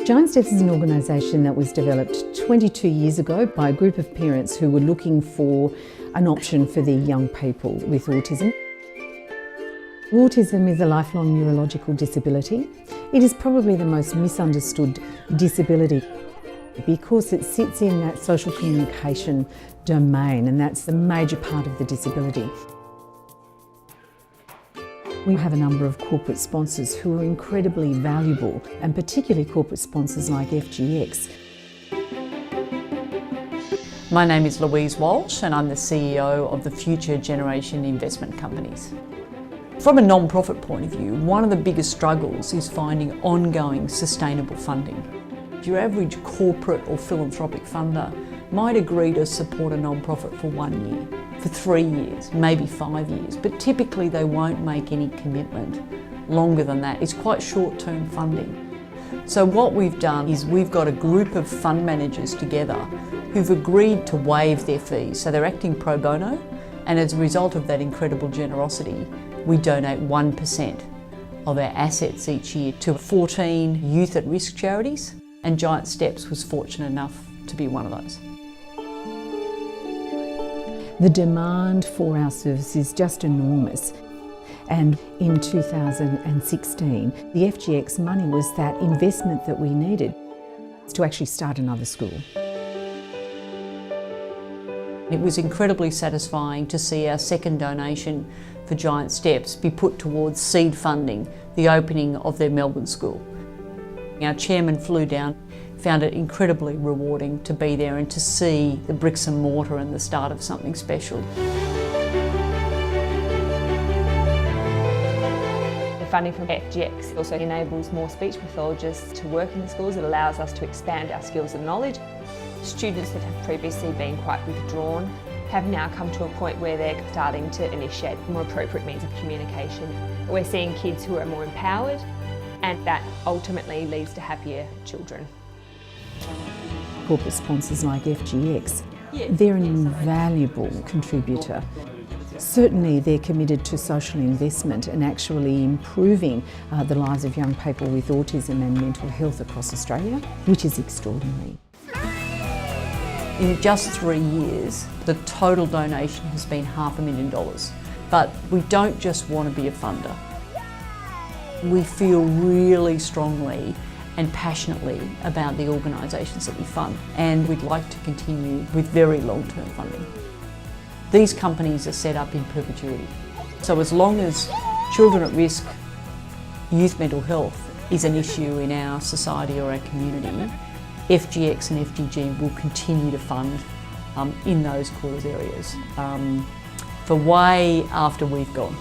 Giant Steps is an organisation that was developed 22 years ago by a group of parents who were looking for an option for their young people with autism. Autism is a lifelong neurological disability. It is probably the most misunderstood disability because it sits in that social communication domain, and that's the major part of the disability. We have a number of corporate sponsors who are incredibly valuable, and particularly corporate sponsors like FGX. My name is Louise Walsh and I'm the CEO of the Future Generation Investment Companies. From a non-profit point of view, one of the biggest struggles is finding ongoing sustainable funding. Your average corporate or philanthropic funder might agree to support a non-profit for 1 year, for 3 years, maybe 5 years, but typically they won't make any commitment longer than that. It's quite short-term funding. So what we've done is we've got a group of fund managers together who've agreed to waive their fees. So they're acting pro bono, and as a result of that incredible generosity, we donate 1% of our assets each year to 14 youth at risk charities, and Giant Steps was fortunate enough to be one of those. The demand for our service is just enormous. And in 2016, the FGX money was that investment that we needed to actually start another school. It was incredibly satisfying to see our second donation for Giant Steps be put towards seed funding the opening of their Melbourne school. Our chairman flew down, found it incredibly rewarding to be there and to see the bricks and mortar and the start of something special. The funding from FGX also enables more speech pathologists to work in the schools. It allows us to expand our skills and knowledge. Students that have previously been quite withdrawn have now come to a point where they're starting to initiate more appropriate means of communication. We're seeing kids who are more empowered, and that ultimately leads to happier children. Corporate sponsors like FGX, they're an invaluable contributor. Certainly they're committed to social investment and actually improving the lives of young people with autism and mental health across Australia, which is extraordinary. In just 3 years, the total donation has been $500,000. But we don't just want to be a funder. We feel really strongly and passionately about the organisations that we fund, and we'd like to continue with very long-term funding. These companies are set up in perpetuity. So as long as children at risk, youth mental health is an issue in our society or our community, FGX and FGG will continue to fund in those cause areas for way after we've gone.